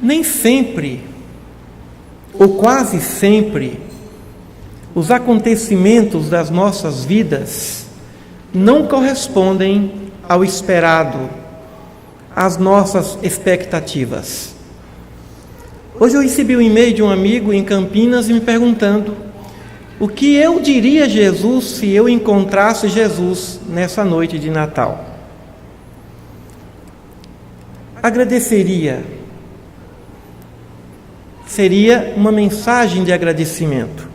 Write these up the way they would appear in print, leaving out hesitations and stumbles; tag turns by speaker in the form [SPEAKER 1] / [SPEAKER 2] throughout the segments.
[SPEAKER 1] Nem sempre, ou quase sempre, os acontecimentos das nossas vidas não correspondem ao esperado, às nossas expectativas. Hoje eu recebi um e-mail de um amigo em Campinas me perguntando o que eu diria a Jesus se eu encontrasse Jesus nessa noite de Natal. Agradeceria. Seria uma mensagem de agradecimento.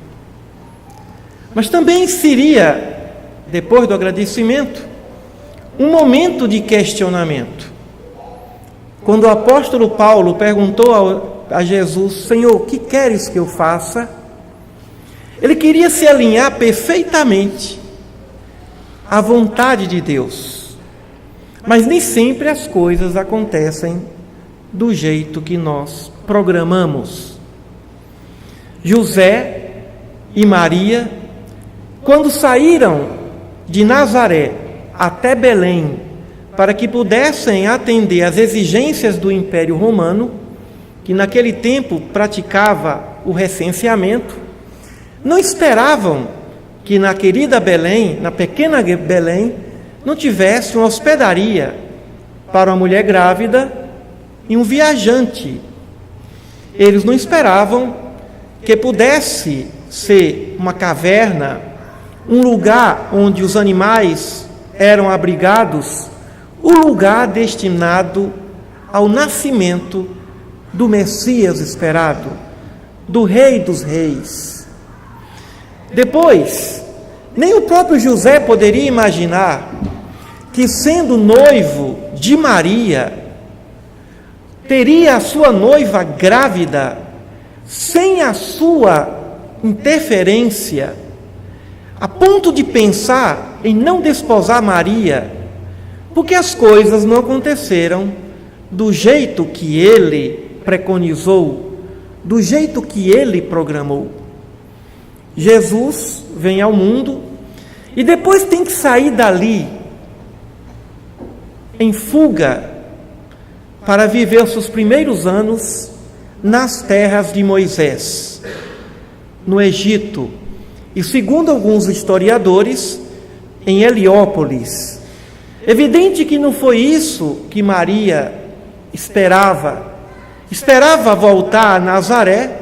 [SPEAKER 1] Mas também seria, depois do agradecimento, um momento de questionamento. Quando o apóstolo Paulo perguntou a Jesus: Senhor, o que queres que eu faça? Ele queria se alinhar perfeitamente à vontade de Deus. Mas nem sempre as coisas acontecem do jeito que nós programamos. José e Maria, quando saíram de Nazaré até Belém, para que pudessem atender às exigências do Império Romano, que naquele tempo praticava o recenseamento, não esperavam que na querida Belém, na pequena Belém, não tivesse uma hospedaria para uma mulher grávida e um viajante. Eles não esperavam que pudesse ser uma caverna, um lugar onde os animais eram abrigados, o lugar destinado ao nascimento do Messias esperado, do Rei dos Reis. Depois, nem o próprio José poderia imaginar que, sendo noivo de Maria, teria a sua noiva grávida sem a sua interferência, a ponto de pensar em não desposar Maria, porque as coisas não aconteceram do jeito que ele preconizou, do jeito que ele programou. Jesus vem ao mundo e depois tem que sair dali em fuga para viver os seus primeiros anos nas terras de Moisés, no Egito, e segundo alguns historiadores, em Heliópolis. Evidente que não foi isso que Maria esperava. Esperava voltar a Nazaré,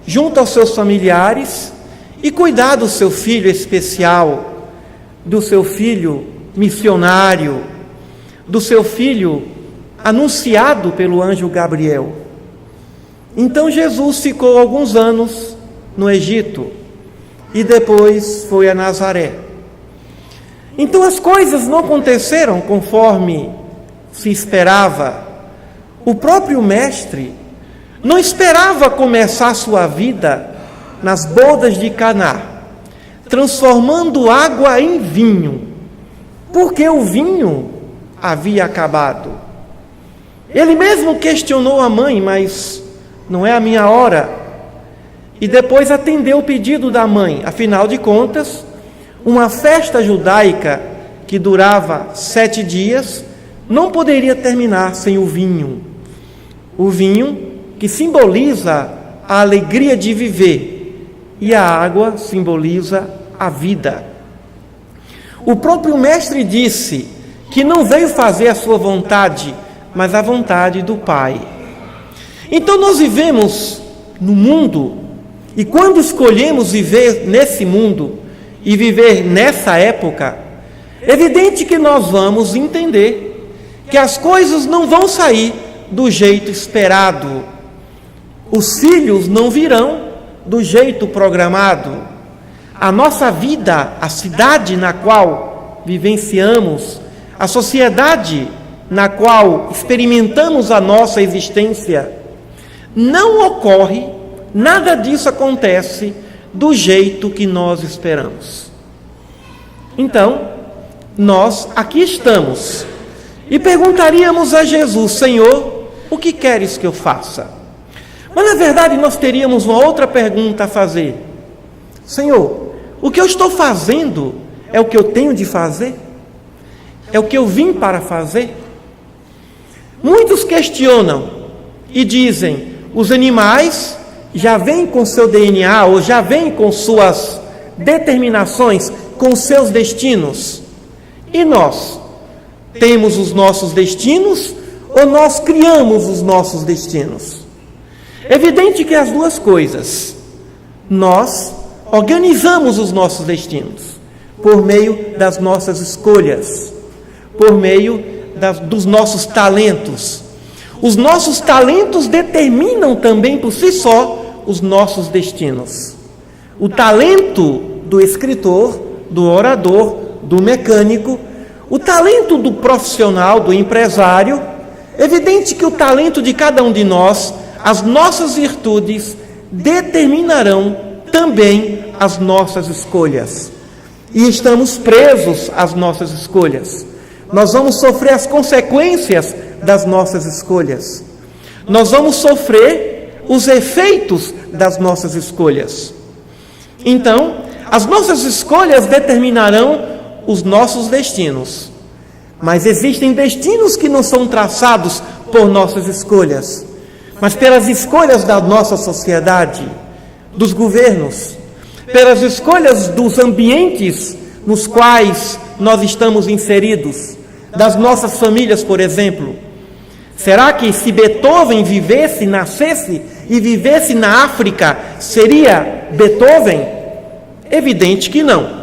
[SPEAKER 1] junto aos seus familiares, e cuidar do seu filho especial, do seu filho missionário, do seu filho anunciado pelo anjo Gabriel. Então Jesus ficou alguns anos no Egito e depois foi a Nazaré. Então as coisas não aconteceram conforme se esperava. O próprio mestre não esperava começar sua vida nas bodas de Caná, transformando água em vinho, porque o vinho havia acabado. Ele mesmo questionou a mãe: mas não é a minha hora? E depois atendeu o pedido da mãe. Afinal de contas, uma festa judaica que durava 7 dias não poderia terminar sem o vinho. O vinho que simboliza a alegria de viver, e a água simboliza a vida. O próprio mestre disse que não veio fazer a sua vontade, mas a vontade do Pai. Então nós vivemos no mundo, e quando escolhemos viver nesse mundo e viver nessa época, é evidente que nós vamos entender que as coisas não vão sair do jeito esperado. Os filhos não virão do jeito programado. A nossa vida, a cidade na qual vivenciamos, a sociedade na qual experimentamos a nossa existência, não ocorre, nada disso acontece do jeito que nós esperamos. Então, nós aqui estamos e perguntaríamos a Jesus: Senhor, o que queres que eu faça? Mas na verdade nós teríamos uma outra pergunta a fazer: Senhor, o que eu estou fazendo é o que eu tenho de fazer? É o que eu vim para fazer? Muitos questionam e dizem: os animais já vêm com seu DNA, ou já vêm com suas determinações, com seus destinos. E nós? Temos os nossos destinos ou nós criamos os nossos destinos? É evidente que as duas coisas. Nós organizamos os nossos destinos por meio das nossas escolhas, por meio dos nossos talentos. Os nossos talentos determinam também por si só os nossos destinos. O talento do escritor, do orador, do mecânico, o talento do profissional, do empresário. É evidente que o talento de cada um de nós, as nossas virtudes, determinarão também as nossas escolhas. E estamos presos às nossas escolhas. Nós vamos sofrer as consequências das nossas escolhas. Nós vamos sofrer os efeitos das nossas escolhas. Então, as nossas escolhas determinarão os nossos destinos. Mas existem destinos que não são traçados por nossas escolhas, mas pelas escolhas da nossa sociedade, dos governos, pelas escolhas dos ambientes nos quais nós estamos inseridos, das nossas famílias, por exemplo. Será que se Beethoven vivesse, nascesse e vivesse na África, seria Beethoven? Evidente que não.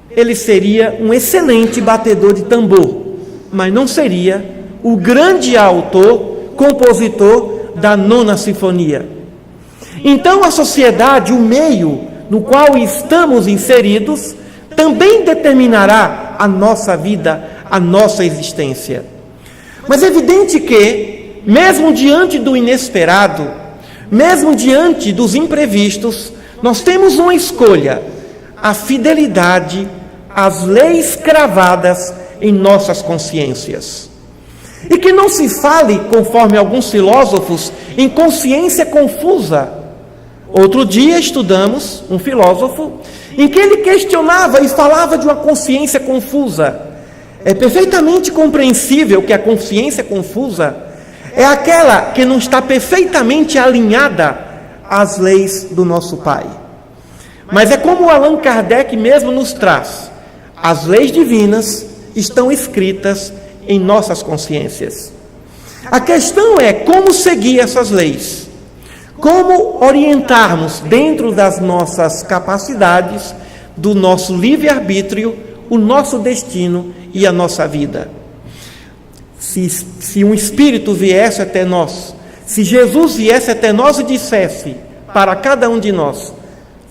[SPEAKER 1] Ele seria um excelente batedor de tambor, mas não seria o grande autor, compositor da 9ª Sinfonia. Então a sociedade, o meio no qual estamos inseridos, também determinará a nossa vida, a nossa existência. Mas é evidente que, mesmo diante do inesperado, mesmo diante dos imprevistos, nós temos uma escolha: a fidelidade às leis cravadas em nossas consciências. E que não se fale, conforme alguns filósofos, em consciência confusa. Outro dia estudamos um filósofo em que ele questionava e falava de uma consciência confusa. É perfeitamente compreensível que a consciência confusa é aquela que não está perfeitamente alinhada às leis do nosso Pai. Mas é como Allan Kardec mesmo nos traz: as leis divinas estão escritas em nossas consciências. A questão é como seguir essas leis, como orientarmos dentro das nossas capacidades, do nosso livre-arbítrio, o nosso destino e a nossa vida. Se um Espírito viesse até nós, se Jesus viesse até nós e dissesse para cada um de nós: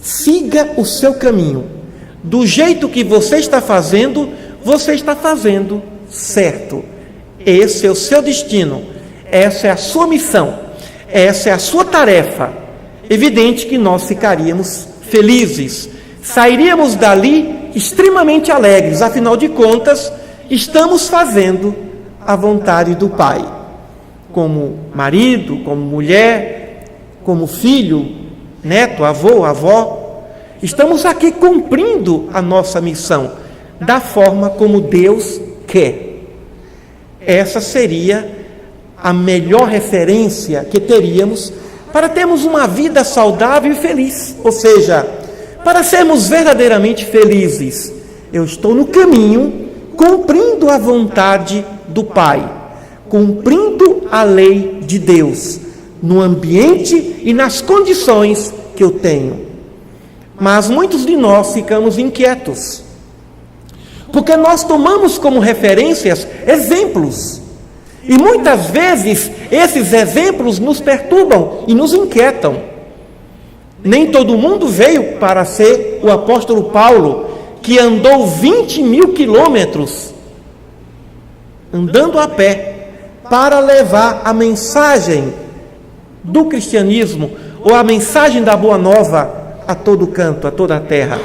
[SPEAKER 1] siga o seu caminho, do jeito que você está fazendo certo. Esse é o seu destino, essa é a sua missão, essa é a sua tarefa. Evidente que nós ficaríamos felizes, sairíamos dali extremamente alegres. Afinal de contas, estamos fazendo a vontade do Pai, como marido, como mulher, como filho, neto, avô, avó. Estamos aqui cumprindo a nossa missão da forma como Deus quer. Essa seria a melhor referência que teríamos para termos uma vida saudável e feliz. Ou seja, para sermos verdadeiramente felizes, eu estou no caminho, cumprindo a vontade do Pai, cumprindo a lei de Deus, no ambiente e nas condições que eu tenho. Mas muitos de nós ficamos inquietos, porque nós tomamos como referências exemplos, e muitas vezes esses exemplos nos perturbam e nos inquietam. Nem todo mundo veio para ser o apóstolo Paulo, que andou 20.000 quilômetros andando a pé para levar a mensagem do cristianismo, ou a mensagem da Boa Nova, a todo canto, a toda a terra.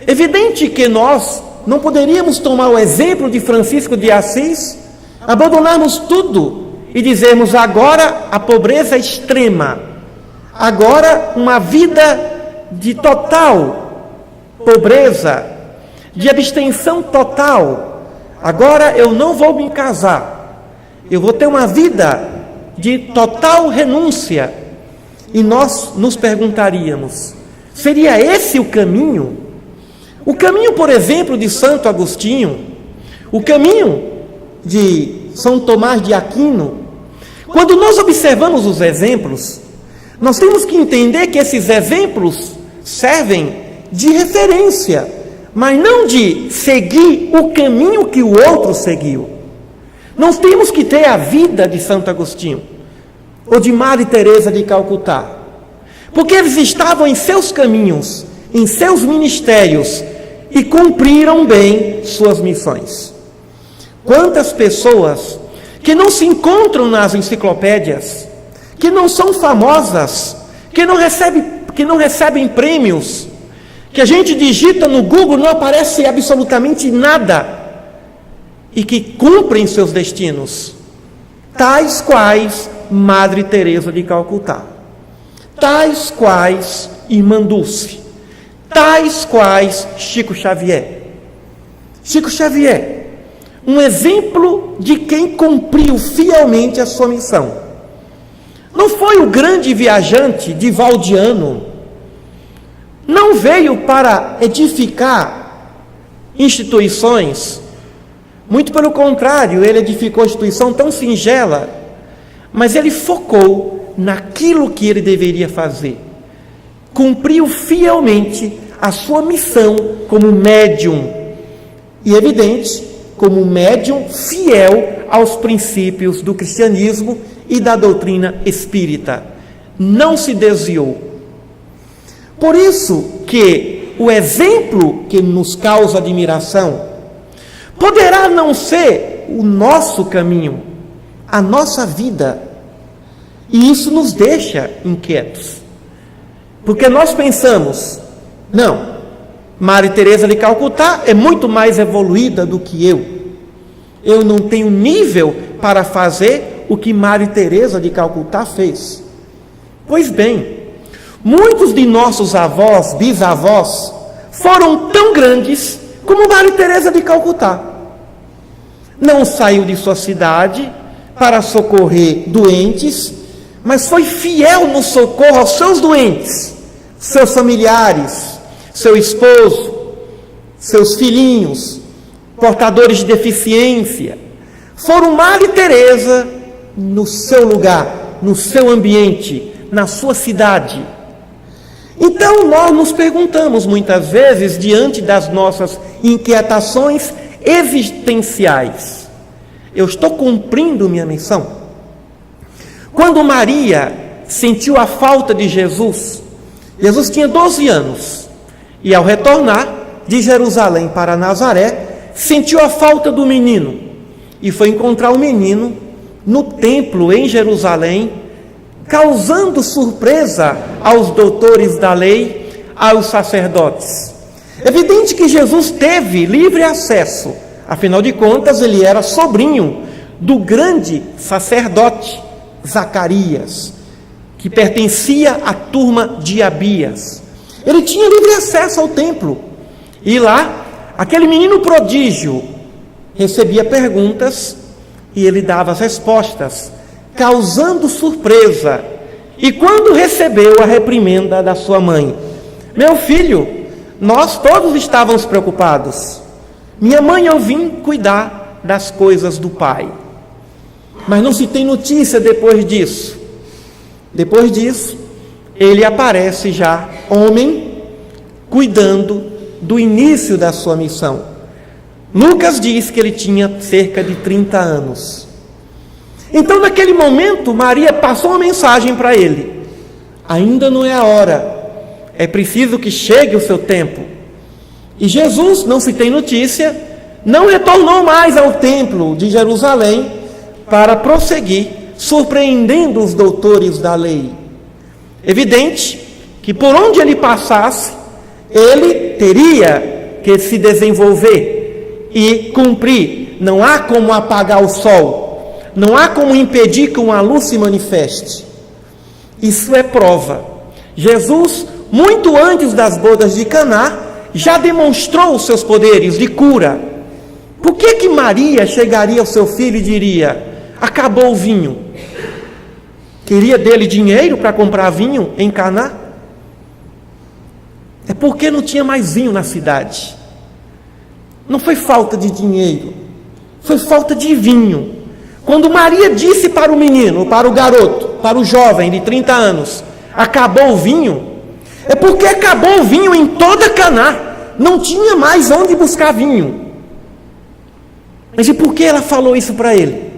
[SPEAKER 1] Evidente que nós não poderíamos tomar o exemplo de Francisco de Assis, abandonarmos tudo e dizermos: agora a pobreza extrema, agora uma vida de total pobreza, de abstenção total, agora eu não vou me casar, eu vou ter uma vida de total renúncia. E nós nos perguntaríamos, seria esse o caminho? O caminho, por exemplo, de Santo Agostinho, o caminho de São Tomás de Aquino. Quando nós observamos os exemplos, nós temos que entender que esses exemplos servem de referência, mas não de seguir o caminho que o outro seguiu. Nós temos que ter a vida de Santo Agostinho, ou de Madre Teresa de Calcutá, porque eles estavam em seus caminhos, em seus ministérios, e cumpriram bem suas missões. Quantas pessoas que não se encontram nas enciclopédias, que não são famosas, que não recebem prêmios, que a gente digita no Google, não aparece absolutamente nada, e que cumprem seus destinos, tais quais Madre Teresa de Calcutá, tais quais Irmã Dulce, tais quais Chico Xavier. Chico Xavier, um exemplo de quem cumpriu fielmente a sua missão. Não foi o grande viajante Divaldiano, não veio para edificar instituições, muito pelo contrário, ele edificou uma instituição tão singela, mas ele focou naquilo que ele deveria fazer, cumpriu fielmente a sua missão como médium, e evidente, como médium fiel aos princípios do cristianismo e da doutrina espírita, não se desviou. Por isso que o exemplo que nos causa admiração poderá não ser o nosso caminho, a nossa vida, e isso nos deixa inquietos, porque nós pensamos, não, Madre Teresa de Calcutá é muito mais evoluída do que eu não tenho nível para fazer o que Madre Teresa de Calcutá fez. Pois bem, muitos de nossos avós, bisavós, foram tão grandes como Madre Teresa de Calcutá. Não saiu de sua cidade para socorrer doentes, mas foi fiel no socorro aos seus doentes, seus familiares, seu esposo, seus filhinhos, portadores de deficiência. Foram Madre Teresa no seu lugar, no seu ambiente, na sua cidade. Então nós nos perguntamos muitas vezes, diante das nossas inquietações existenciais, eu estou cumprindo minha missão? Quando Maria sentiu a falta de Jesus, Jesus tinha 12 anos, e ao retornar de Jerusalém para Nazaré, sentiu a falta do menino, e foi encontrar o menino no templo em Jerusalém, causando surpresa aos doutores da lei, aos sacerdotes. Evidente que Jesus teve livre acesso, afinal de contas ele era sobrinho do grande sacerdote Zacarias, que pertencia à turma de Abias. Ele tinha livre acesso ao templo, e lá, aquele menino prodígio recebia perguntas e ele dava as respostas, causando surpresa. E quando recebeu a reprimenda da sua mãe: meu filho, nós todos estávamos preocupados. Minha mãe, eu vim cuidar das coisas do pai. Mas não se tem notícia depois disso. Depois disso, ele aparece já homem, cuidando do início da sua missão. Lucas diz que ele tinha cerca de 30 anos. Então, naquele momento, Maria passou uma mensagem para ele: ainda não é a hora, é preciso que chegue o seu tempo. E Jesus, não se tem notícia, não retornou mais ao templo de Jerusalém para prosseguir, surpreendendo os doutores da lei. Evidente que por onde ele passasse, ele teria que se desenvolver e cumprir. Não há como apagar o sol, não há como impedir que uma luz se manifeste. Isso é prova. Jesus, muito antes das bodas de Caná, já demonstrou os seus poderes de cura. Por que Maria chegaria ao seu filho e diria: acabou o vinho? queria dele dinheiro para comprar vinho em Caná? É porque não tinha mais vinho na cidade. Não foi falta de dinheiro, foi falta de vinho. Quando Maria disse para o menino, para o garoto, para o jovem de 30 anos, acabou o vinho, é porque acabou o vinho em toda Caná. Não tinha mais onde buscar vinho. Mas e por que ela falou isso para ele?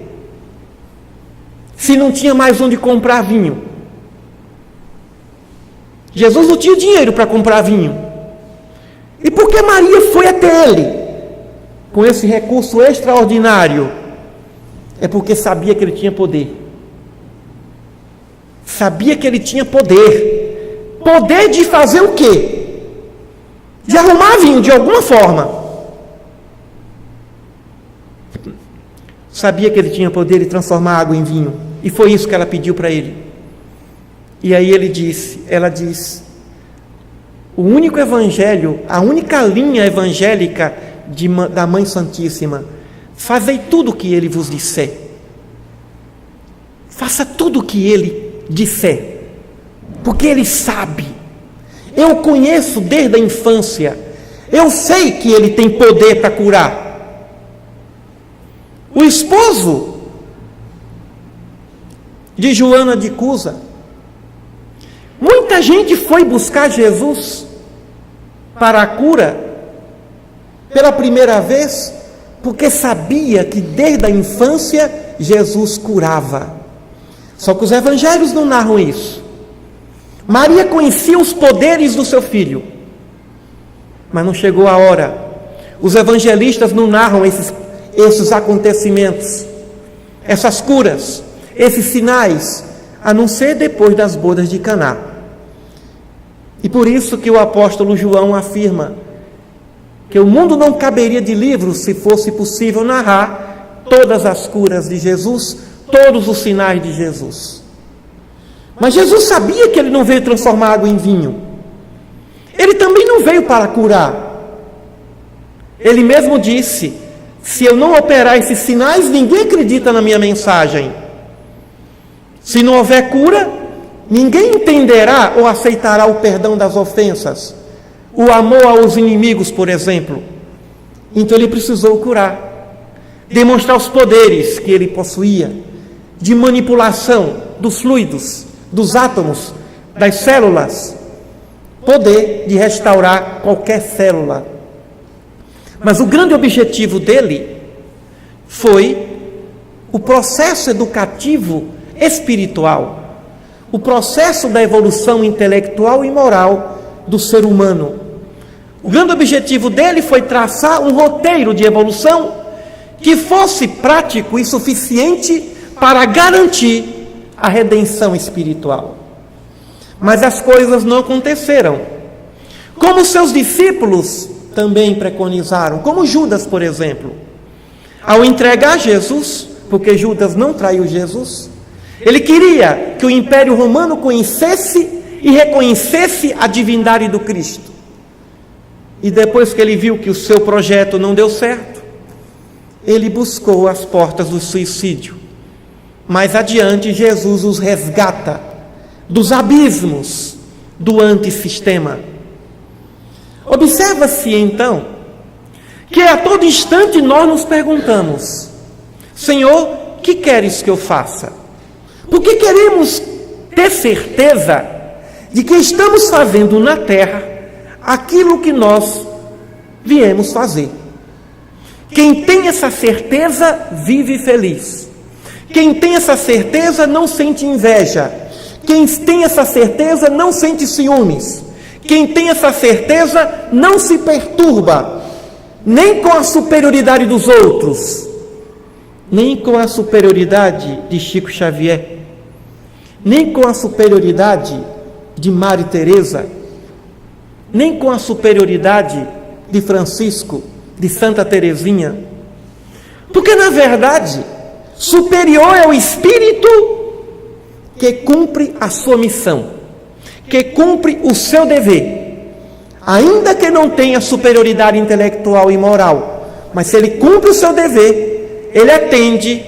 [SPEAKER 1] Se não tinha mais onde comprar vinho. Jesus não tinha dinheiro para comprar vinho. E por que Maria foi até ele com esse recurso extraordinário? É porque sabia que ele tinha poder. Sabia que ele tinha poder. Poder de fazer o quê? De arrumar vinho de alguma forma. Sabia que ele tinha poder de transformar água em vinho. E foi isso que ela pediu para ele. E aí ela disse, o único evangelho, a única linha evangélica da Mãe Santíssima: fazei tudo o que ele vos disser. Faça tudo o que ele disser, porque ele sabe. Eu conheço desde a infância. Eu sei que ele tem poder para curar. O esposo de Joana de Cusa, muita gente foi buscar Jesus para a cura pela primeira vez, porque sabia que desde a infância Jesus curava. Só que os evangelhos não narram isso. Maria conhecia os poderes do seu filho, mas não chegou a hora. Os evangelistas não narram esses acontecimentos, essas curas, esses sinais, a não ser depois das bodas de Caná. E por isso que o apóstolo João afirma que o mundo não caberia de livros se fosse possível narrar todas as curas de Jesus, todos os sinais de Jesus. Mas Jesus sabia que ele não veio transformar água em vinho. Ele também não veio para curar. Ele mesmo disse: se eu não operar esses sinais, ninguém acredita na minha mensagem. Se não houver cura, ninguém entenderá ou aceitará o perdão das ofensas, o amor aos inimigos, por exemplo. Então ele precisou curar, demonstrar os poderes que ele possuía, de manipulação dos fluidos, dos átomos, das células, poder de restaurar qualquer célula. Mas o grande objetivo dele foi o processo educativo espiritual, o processo da evolução intelectual e moral do ser humano. O grande objetivo dele foi traçar um roteiro de evolução que fosse prático e suficiente para garantir a redenção espiritual. Mas as coisas não aconteceram como seus discípulos também preconizaram, como Judas, por exemplo. Ao entregar Jesus, porque Judas não traiu Jesus, ele queria que o Império Romano conhecesse e reconhecesse a divindade do Cristo. E depois que ele viu que o seu projeto não deu certo, ele buscou as portas do suicídio. Mais adiante, Jesus os resgata dos abismos do antissistema. Observa-se então que a todo instante nós nos perguntamos: Senhor, que queres que eu faça? Porque queremos ter certeza de que estamos fazendo na terra aquilo que nós viemos fazer. Quem tem essa certeza vive feliz. Quem tem essa certeza não sente inveja. Quem tem essa certeza não sente ciúmes. Quem tem essa certeza não se perturba, nem com a superioridade dos outros, nem com a superioridade de Chico Xavier, nem com a superioridade de Maria Teresa, nem com a superioridade de Francisco, de Santa Teresinha. Porque, na verdade, superior é o espírito que cumpre a sua missão, que cumpre o seu dever, ainda que não tenha superioridade intelectual e moral, mas se ele cumpre o seu dever, ele atende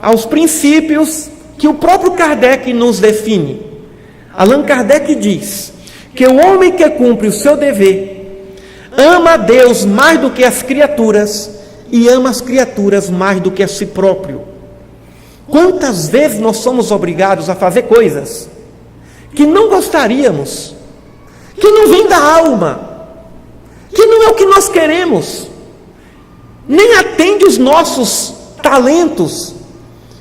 [SPEAKER 1] aos princípios que o próprio Kardec nos define. Allan Kardec diz que o homem que cumpre o seu dever ama a Deus mais do que as criaturas e ama as criaturas mais do que a si próprio. Quantas vezes nós somos obrigados a fazer coisas que não gostaríamos, que não vem da alma, que não é o que nós queremos, nem atende os nossos talentos,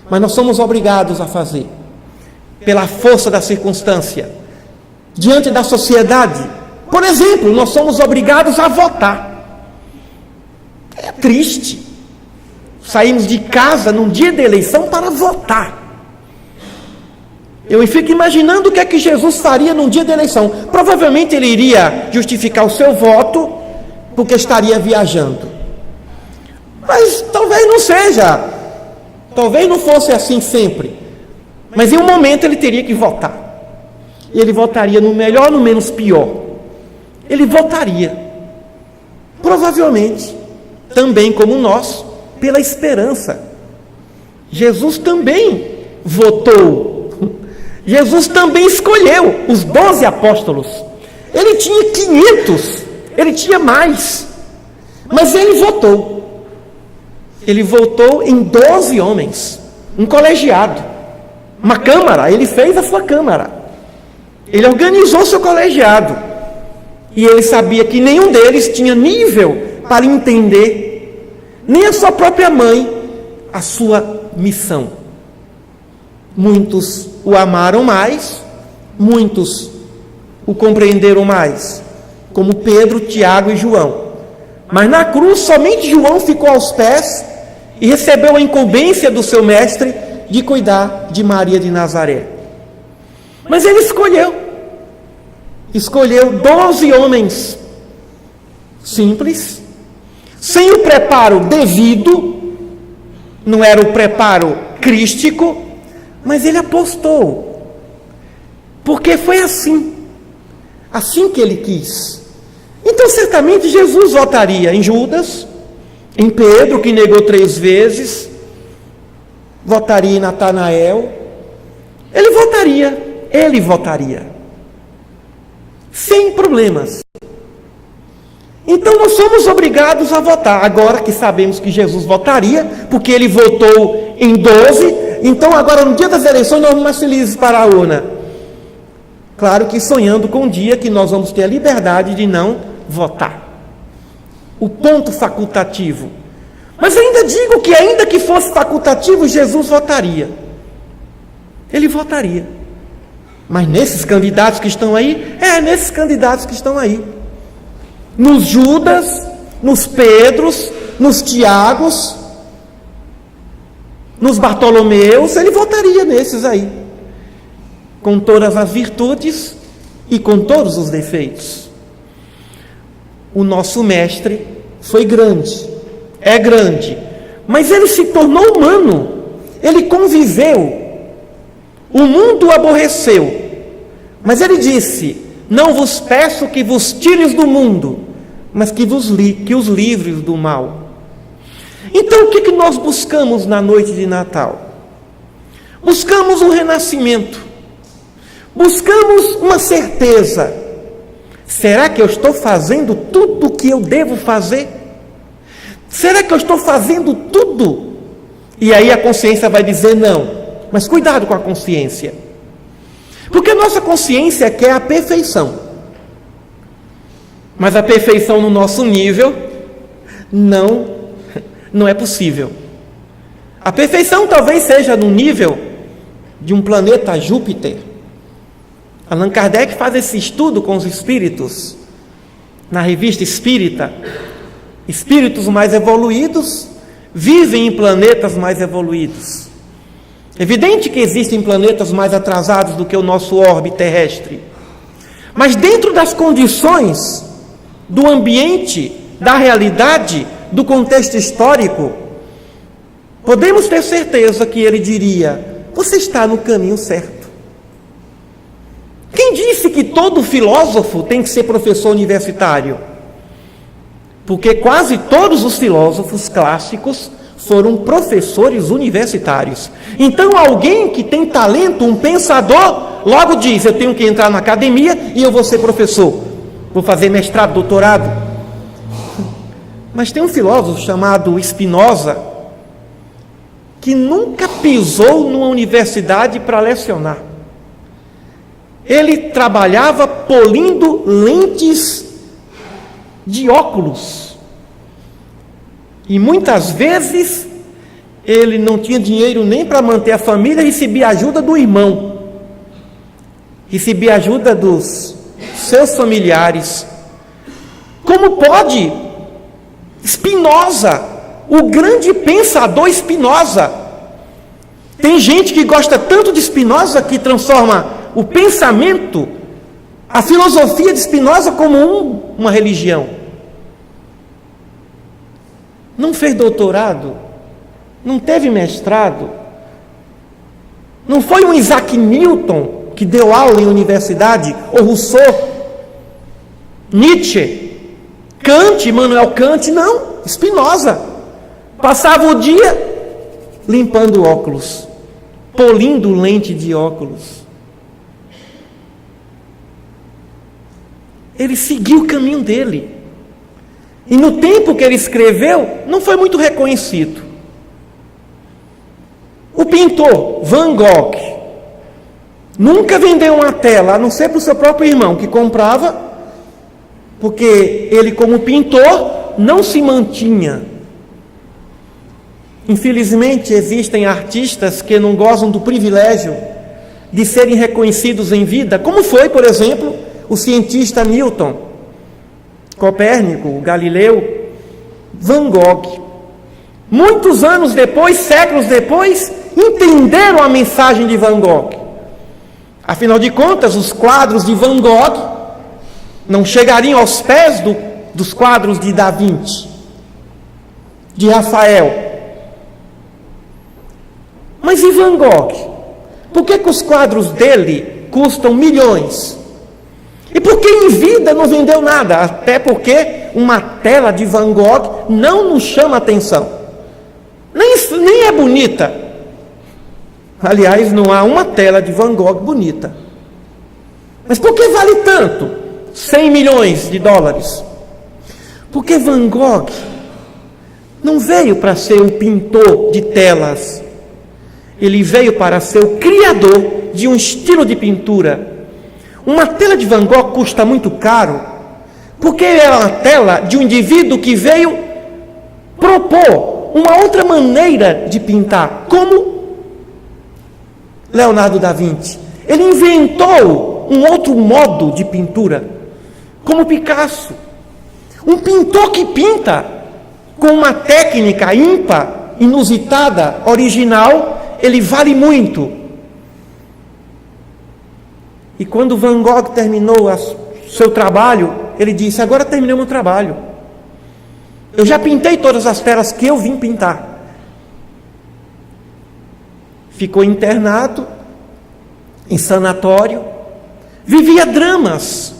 [SPEAKER 1] mas nós somos obrigados a fazer, pela força da circunstância, diante da sociedade. Por exemplo, nós somos obrigados a votar. É triste. Saímos de casa num dia de eleição para votar. Eu fico imaginando o que é que Jesus faria num dia de eleição. Provavelmente ele iria justificar o seu voto, porque estaria viajando. Mas talvez não seja. Talvez não fosse assim sempre. Mas em um momento ele teria que votar. E ele votaria no melhor ou no menos pior. Ele votaria. Provavelmente, também como nós, pela esperança. Jesus também votou. Jesus também escolheu os 12 apóstolos. Ele tinha 500, ele tinha mais. Mas ele votou. Ele votou em 12 homens, um colegiado, uma câmara. Ele fez a sua câmara. Ele organizou seu colegiado. E ele sabia que nenhum deles tinha nível para entender, nem a sua própria mãe, a sua missão. Muitos o amaram mais, muitos o compreenderam mais, como Pedro, Tiago e João. Mas na cruz, somente João ficou aos pés e recebeu a incumbência do seu mestre de cuidar de Maria de Nazaré. Mas ele escolheu 12 homens simples, sem o preparo devido, não era o preparo crístico, mas ele apostou, porque foi assim que ele quis. Então certamente Jesus votaria em Judas, em Pedro, que negou 3 vezes, votaria em Natanael. Ele votaria, sem problemas. Então nós somos obrigados a votar, agora que sabemos que Jesus votaria, porque ele votou em 12, então agora no dia das eleições nós vamos mais felizes para a urna. Claro que sonhando com o dia que nós vamos ter a liberdade de não votar. O ponto facultativo. Mas ainda digo que ainda que fosse facultativo, Jesus votaria. Ele votaria. Mas nesses candidatos que estão aí, nesses candidatos que estão aí. Nos Judas, nos Pedros, nos Tiagos, nos Bartolomeus, ele votaria nesses aí. Com todas as virtudes e com todos os defeitos. O nosso mestre foi grande, é grande, mas ele se tornou humano, ele conviveu, o mundo o aborreceu, mas ele disse: não vos peço que vos tires do mundo, mas que os livres do mal. Então o que nós buscamos na noite de Natal? Buscamos um renascimento, buscamos uma certeza. Será que eu estou fazendo tudo o que eu devo fazer? Será que eu estou fazendo tudo? E aí a consciência vai dizer não. Mas cuidado com a consciência. Porque a nossa consciência quer a perfeição. Mas a perfeição no nosso nível não é possível. A perfeição talvez seja no nível de um planeta Júpiter. Allan Kardec faz esse estudo com os espíritos, na revista Espírita. Espíritos mais evoluídos vivem em planetas mais evoluídos. Evidente que existem planetas mais atrasados do que o nosso orbe terrestre. Mas dentro das condições do ambiente, da realidade, do contexto histórico, podemos ter certeza que ele diria: você está no caminho certo. Quem disse que todo filósofo tem que ser professor universitário? Porque quase todos os filósofos clássicos foram professores universitários. Então, alguém que tem talento, um pensador, logo diz: eu tenho que entrar na academia e eu vou ser professor, vou fazer mestrado, doutorado. Mas tem um filósofo chamado Spinoza, que nunca pisou numa universidade para lecionar. Ele trabalhava polindo lentes de óculos. E muitas vezes ele não tinha dinheiro nem para manter a família, recebia ajuda do irmão, recebia ajuda dos seus familiares. Como pode? Spinoza, o grande pensador Spinoza. Tem gente que gosta tanto de Spinoza que transforma o pensamento, a filosofia de Spinoza como uma religião. Não fez doutorado, não teve mestrado, não foi um Isaac Newton que deu aula em universidade, ou Rousseau, Nietzsche, Kant, Immanuel Kant, não, Spinoza. Passava o dia limpando óculos, polindo lente de óculos. Ele seguiu o caminho dele. E no tempo que ele escreveu, não foi muito reconhecido. O pintor Van Gogh nunca vendeu uma tela, a não ser para o seu próprio irmão, que comprava, porque ele, como pintor, não se mantinha. Infelizmente, existem artistas que não gozam do privilégio de serem reconhecidos em vida, como foi, por exemplo, o cientista Newton, Copérnico, Galileu, Van Gogh. Muitos anos depois, séculos depois, entenderam a mensagem de Van Gogh. Afinal de contas, os quadros de Van Gogh não chegariam aos pés dos quadros de Da Vinci, de Rafael. Mas e Van Gogh? Por que os quadros dele custam milhões? E por que em vida não vendeu nada? Até porque uma tela de Van Gogh não nos chama atenção. Nem é bonita. Aliás, não há uma tela de Van Gogh bonita. Mas por que vale tanto? 100 milhões de dólares. Porque Van Gogh não veio para ser um pintor de telas. Ele veio para ser o criador de um estilo de pintura. Uma tela de Van Gogh custa muito caro, porque é uma tela de um indivíduo que veio propor uma outra maneira de pintar, como Leonardo da Vinci. Ele inventou um outro modo de pintura, como Picasso. Um pintor que pinta com uma técnica ímpar, inusitada, original, ele vale muito. E quando Van Gogh terminou seu trabalho, ele disse: agora terminei o meu trabalho. Eu já pintei todas as telas que eu vim pintar. Ficou internado, em sanatório, vivia dramas.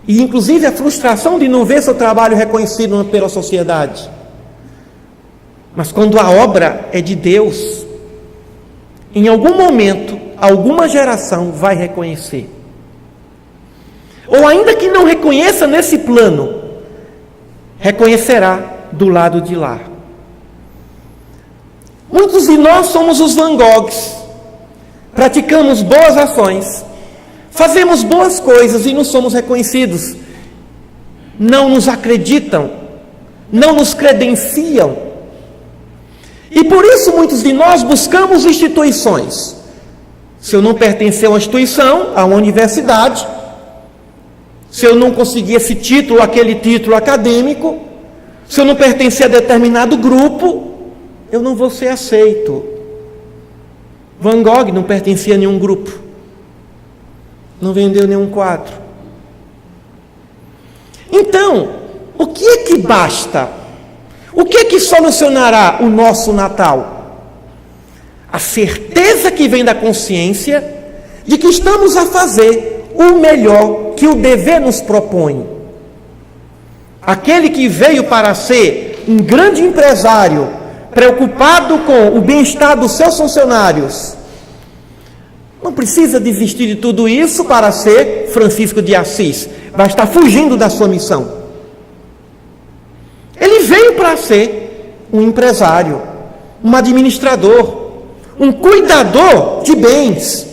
[SPEAKER 1] E inclusive a frustração de não ver seu trabalho reconhecido pela sociedade. Mas quando a obra é de Deus, em algum momento, alguma geração vai reconhecer. Ou ainda que não reconheça nesse plano, reconhecerá do lado de lá. Muitos de nós somos os Van Goghs. Praticamos boas ações, fazemos boas coisas e não somos reconhecidos. Não nos acreditam, não nos credenciam. E por isso muitos de nós buscamos instituições. Se eu não pertencer a uma instituição, a uma universidade, se eu não conseguir esse título, aquele título acadêmico, se eu não pertencer a determinado grupo, eu não vou ser aceito. Van Gogh não pertencia a nenhum grupo, não vendeu nenhum quadro. Então, o que é que basta? O que é que solucionará o nosso Natal? A certeza que vem da consciência de que estamos a fazer o melhor que o dever nos propõe. Aquele que veio para ser um grande empresário, preocupado com o bem-estar dos seus funcionários, não precisa desistir de tudo isso para ser Francisco de Assis. Vai estar fugindo da sua missão. Ele veio para ser um empresário, um administrador, um cuidador de bens,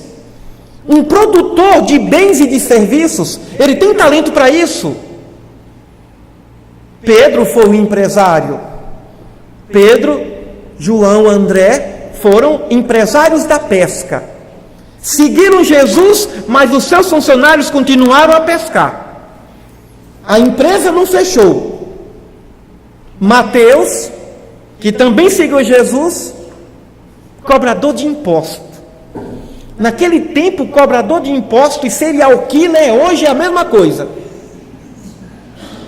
[SPEAKER 1] um produtor de bens e de serviços. Ele tem talento para isso. Pedro foi um empresário. Pedro, João, André foram empresários da pesca. Seguiram Jesus, mas os seus funcionários continuaram a pescar. A empresa não fechou. Mateus, que também seguiu Jesus, cobrador de imposto. Naquele tempo, cobrador de imposto e serial killer hoje é a mesma coisa.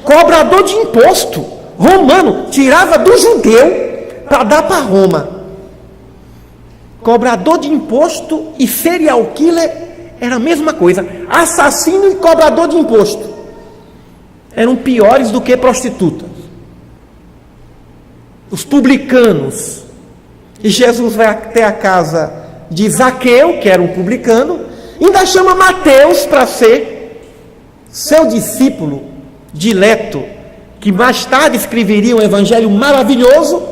[SPEAKER 1] Cobrador de imposto romano, tirava do judeu para dar para Roma. Cobrador de imposto e serial killer era a mesma coisa. Assassino e cobrador de imposto eram piores do que prostitutas. Os publicanos. E Jesus vai até a casa de Zaqueu, que era um publicano, ainda chama Mateus para ser seu discípulo dileto, que mais tarde escreveria um evangelho maravilhoso.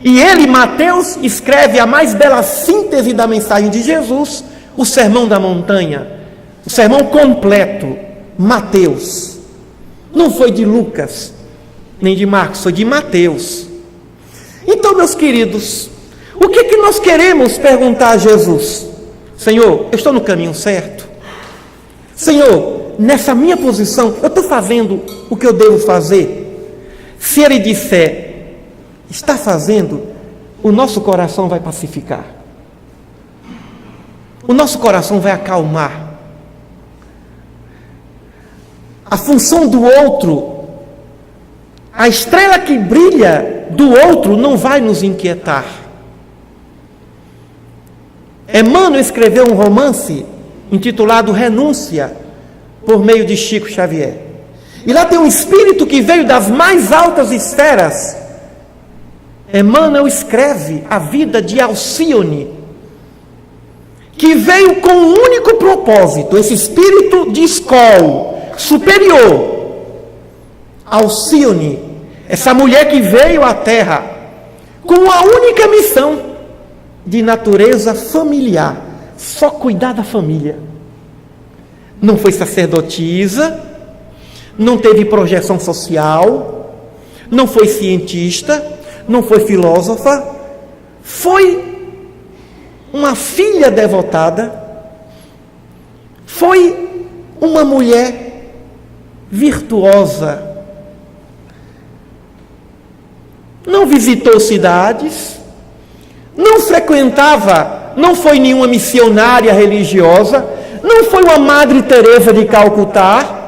[SPEAKER 1] E ele, Mateus, escreve a mais bela síntese da mensagem de Jesus, o Sermão da Montanha, o sermão completo. Mateus. Não foi de Lucas, nem de Marcos, foi de Mateus. Então, meus queridos, o que nós queremos perguntar a Jesus? Senhor, eu estou no caminho certo? Senhor, nessa minha posição, eu estou fazendo o que eu devo fazer? Se ele disser, está fazendo, o nosso coração vai pacificar. O nosso coração vai acalmar. A função do outro, a estrela que brilha do outro não vai nos inquietar. Emmanuel escreveu um romance intitulado Renúncia, por meio de Chico Xavier. E lá tem um espírito que veio das mais altas esferas. Emmanuel escreve a vida de Alcione, que veio com um único propósito, esse espírito de escola superior. Alcione, essa mulher que veio à Terra com a única missão de natureza familiar, só cuidar da família. Não foi sacerdotisa, não teve projeção social, não foi cientista, não foi filósofa, foi uma filha devotada, foi uma mulher virtuosa. Não visitou cidades, não frequentava, não foi nenhuma missionária religiosa, não foi uma Madre Teresa de Calcutá,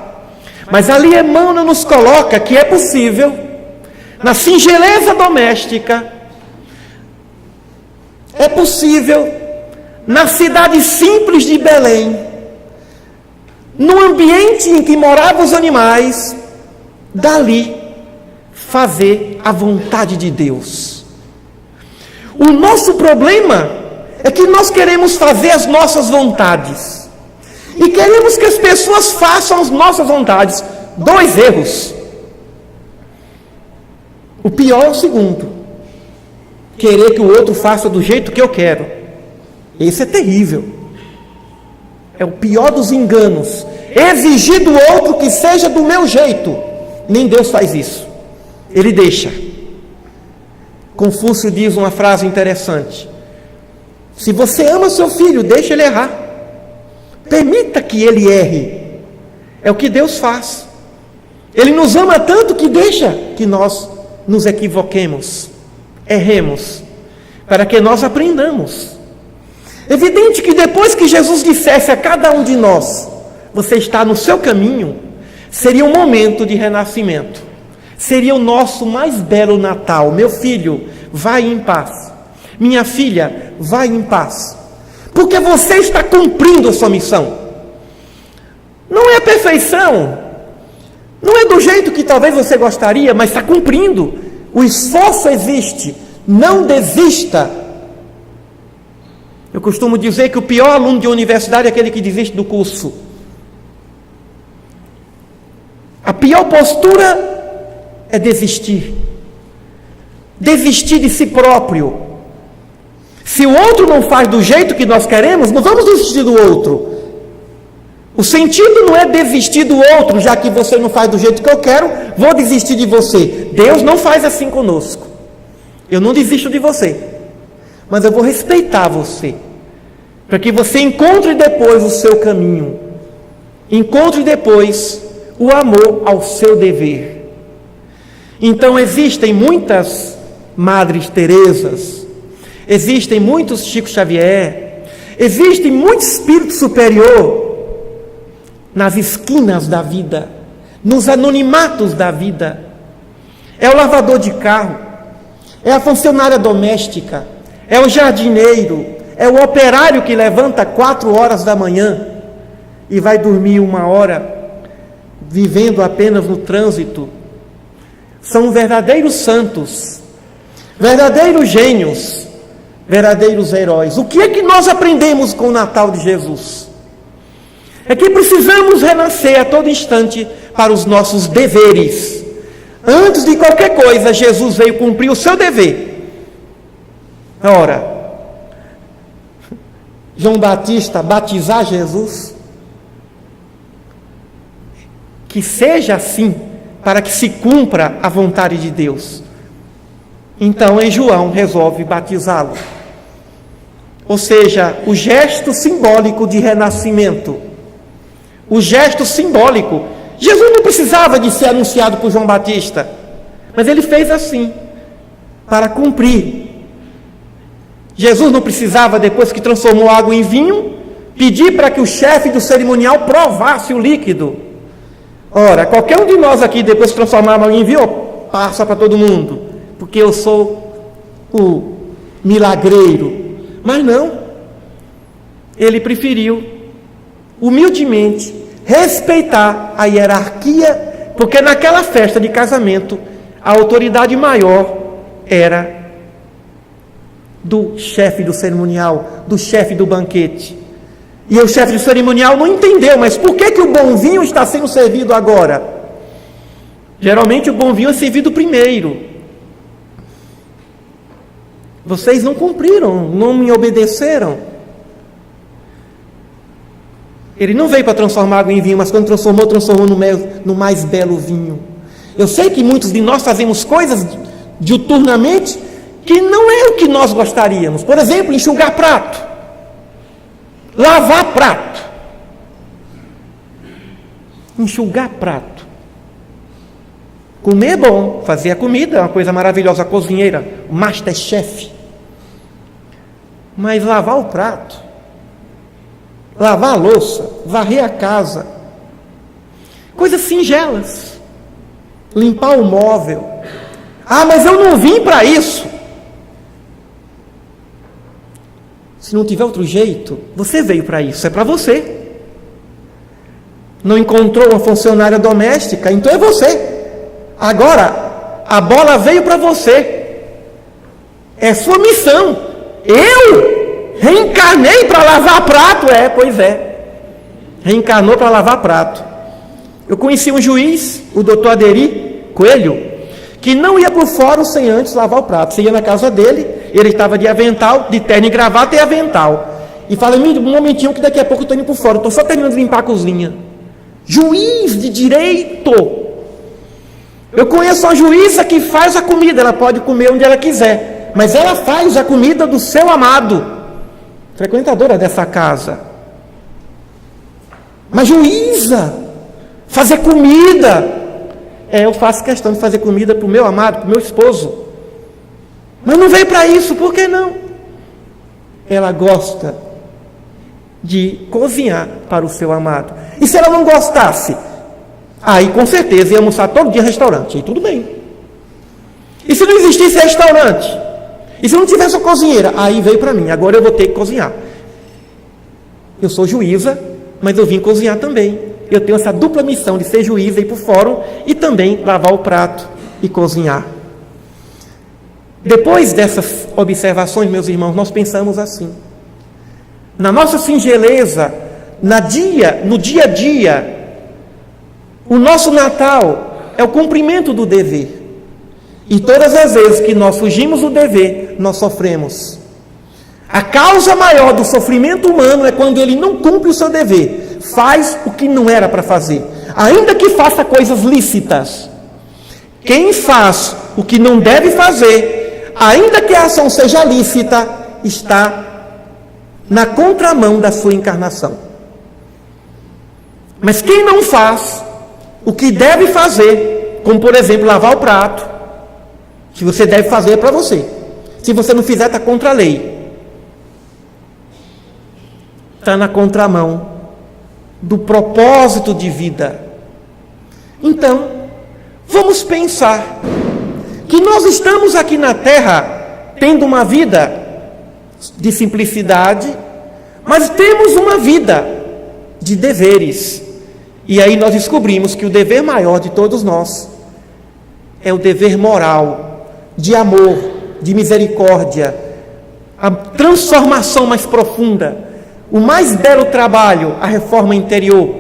[SPEAKER 1] mas ali Emmanuel nos coloca que é possível, na singeleza doméstica, é possível, na cidade simples de Belém, no ambiente em que moravam os animais, dali fazer a vontade de Deus. O nosso problema é que nós queremos fazer as nossas vontades e queremos que as pessoas façam as nossas vontades. Dois erros. O pior é o segundo: querer que o outro faça do jeito que eu quero. Esse é terrível. É o pior dos enganos. Exigir do outro que seja do meu jeito. Nem Deus faz isso. Ele deixa. Confúcio diz uma frase interessante: se você ama seu filho, deixa ele errar. Permita que ele erre. É o que Deus faz. Ele nos ama tanto que deixa que nós nos equivoquemos, erremos, para que nós aprendamos. Evidente que depois que Jesus dissesse a cada um de nós: você está no seu caminho, seria um momento de renascimento. Seria o nosso mais belo Natal. Meu filho, vai em paz. Minha filha, vai em paz. Porque você está cumprindo a sua missão. Não é a perfeição. Não é do jeito que talvez você gostaria, mas está cumprindo. O esforço existe. Não desista. Eu costumo dizer que o pior aluno de universidade é aquele que desiste do curso. A pior postura é desistir. Desistir de si próprio. Se o outro não faz do jeito que nós queremos, não vamos desistir do outro. O sentido não é desistir do outro, já que você não faz do jeito que eu quero, vou desistir de você. Deus não faz assim conosco. Eu não desisto de você, mas eu vou respeitar você, para que você encontre depois o seu caminho, encontre depois o amor ao seu dever. Então existem muitas Madres Teresas, existem muitos Chico Xavier, existe muito espírito superior nas esquinas da vida, nos anonimatos da vida. É o lavador de carro, é a funcionária doméstica, é o jardineiro, é o operário que levanta 4 horas da manhã e vai dormir 1 hora, vivendo apenas no trânsito. São verdadeiros santos, verdadeiros gênios, verdadeiros heróis. O que é que nós aprendemos com o Natal de Jesus? É que precisamos renascer a todo instante para os nossos deveres. Antes de qualquer coisa, Jesus veio cumprir o seu dever. Ora, João Batista batizar Jesus, que seja assim, para que se cumpra a vontade de Deus. Então, em João, resolve batizá-lo. Ou seja, o gesto simbólico de renascimento. O gesto simbólico. Jesus não precisava de ser anunciado por João Batista, mas ele fez assim, para cumprir. Jesus não precisava, depois que transformou água em vinho, pedir para que o chefe do cerimonial provasse o líquido. Ora, qualquer um de nós aqui, depois que transformar água em vinho, passa para todo mundo, porque eu sou o milagreiro. Mas não, ele preferiu humildemente respeitar a hierarquia, porque naquela festa de casamento a autoridade maior era do chefe do cerimonial, do chefe do banquete. E o chefe do cerimonial não entendeu, mas por que o bom vinho está sendo servido agora? Geralmente o bom vinho é servido primeiro. Vocês não cumpriram, não me obedeceram. Ele não veio para transformar água em vinho, mas quando transformou no mais belo vinho. Eu sei que muitos de nós fazemos coisas diuturnamente que não é o que nós gostaríamos. Por exemplo, enxugar prato, lavar prato, enxugar prato. Comer é bom, fazer a comida é uma coisa maravilhosa, a cozinheira, o masterchef. Mas lavar o prato, lavar a louça, varrer a casa, coisas singelas, limpar o móvel. Ah, mas eu não vim para isso. Se não tiver outro jeito, você veio para isso, é para você. Não encontrou uma funcionária doméstica, então é você. Agora, a bola veio para você. É sua missão. Eu reencarnei para lavar prato. Pois é. Reencarnou para lavar prato. Eu conheci um juiz, o doutor Aderi Coelho, que não ia para o fórum sem antes lavar o prato. Você ia na casa dele, ele estava de avental, de terno e gravata e avental. E fala, um momentinho que daqui a pouco eu estou indo para o fórum, estou só terminando de limpar a cozinha. Juiz de direito. Eu conheço uma juíza que faz a comida, ela pode comer onde ela quiser, mas ela faz a comida do seu amado, frequentadora dessa casa. Mas juíza, fazer comida, eu faço questão de fazer comida para o meu amado, para o meu esposo, mas não veio para isso, por que não? Ela gosta de cozinhar para o seu amado, e se ela não gostasse, aí com certeza ia almoçar todo dia em restaurante, aí tudo bem. E se não existisse restaurante, e se não tivesse uma cozinheira, aí veio para mim, agora eu vou ter que cozinhar. Eu sou juíza, mas eu vim cozinhar também. Eu tenho essa dupla missão de ser juíza e ir para o fórum, e também lavar o prato e cozinhar. Depois dessas observações, meus irmãos, nós pensamos assim: na nossa singeleza, no dia a dia, o nosso Natal é o cumprimento do dever. E todas as vezes que nós fugimos do dever, nós sofremos. A causa maior do sofrimento humano é quando ele não cumpre o seu dever, faz o que não era para fazer, ainda que faça coisas lícitas. Quem faz o que não deve fazer, ainda que a ação seja lícita, está na contramão da sua encarnação. Mas quem não faz o que deve fazer, como por exemplo lavar o prato, se você deve fazer é para você. Se você não fizer, está contra a lei. Está na contramão do propósito de vida. Então, vamos pensar que nós estamos aqui na Terra tendo uma vida de simplicidade, mas temos uma vida de deveres. E aí nós descobrimos que o dever maior de todos nós é o dever moral, de amor, de misericórdia, a transformação mais profunda, o mais belo trabalho, a reforma interior.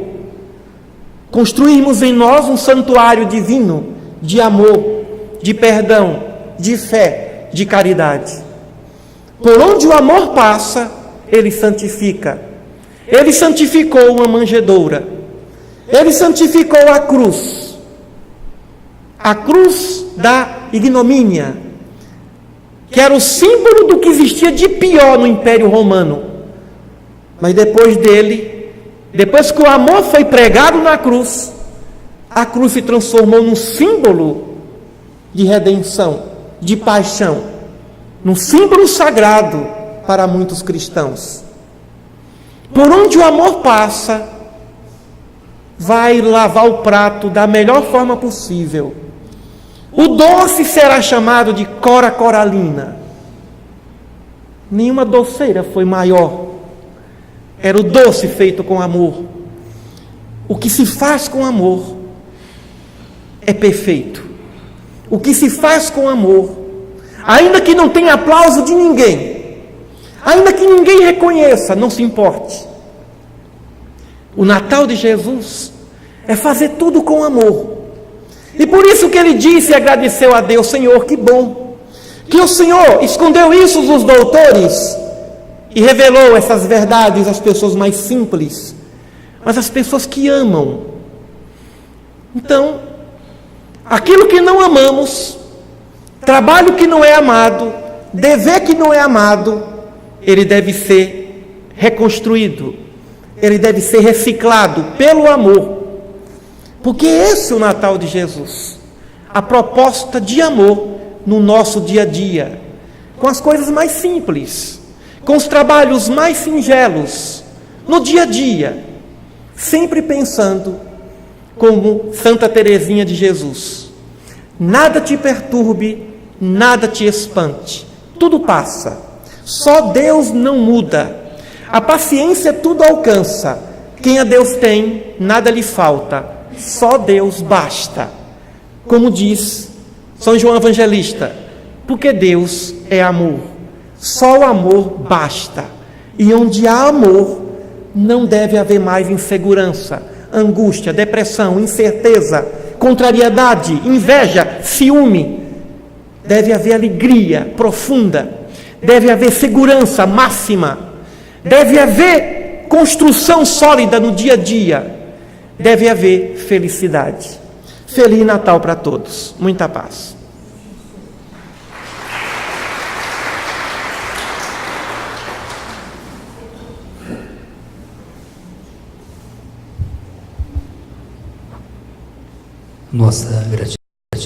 [SPEAKER 1] Construirmos em nós um santuário divino de amor, de perdão, de fé, de caridade. Por onde o amor passa, ele santifica. Ele santificou uma manjedoura. Ele santificou a cruz da ignomínia, que era o símbolo do que existia de pior no Império Romano. Mas depois que o amor foi pregado na cruz, a cruz se transformou num símbolo de redenção, de paixão, num símbolo sagrado para muitos cristãos. Por onde o amor passa, vai lavar o prato da melhor forma possível. O doce será chamado de cora coralina. Nenhuma doceira foi maior. Era o doce feito com amor. O que se faz com amor é perfeito. O que se faz com amor, ainda que não tenha aplauso de ninguém, ainda que ninguém reconheça, não se importe. O Natal de Jesus é fazer tudo com amor. E por isso que ele disse e agradeceu a Deus: Senhor, que bom que o Senhor escondeu isso dos doutores e revelou essas verdades às pessoas mais simples, mas às pessoas que amam. Então, aquilo que não amamos, trabalho que não é amado, dever que não é amado, ele deve ser reconstruído, ele deve ser reciclado pelo amor. Porque esse é o Natal de Jesus, a proposta de amor no nosso dia a dia, com as coisas mais simples, com os trabalhos mais singelos, no dia a dia, sempre pensando como Santa Teresinha de Jesus: nada te perturbe, nada te espante, tudo passa, só Deus não muda, a paciência tudo alcança, quem a Deus tem, nada lhe falta, só Deus basta. Como diz São João Evangelista, porque Deus é amor, só o amor basta. E onde há amor, não deve haver mais insegurança, angústia, depressão, incerteza, contrariedade, inveja, ciúme. Deve haver alegria profunda, deve haver segurança máxima, deve haver construção sólida no dia a dia, deve haver felicidade. Feliz Natal para todos. Muita paz.
[SPEAKER 2] Nossa gratidão.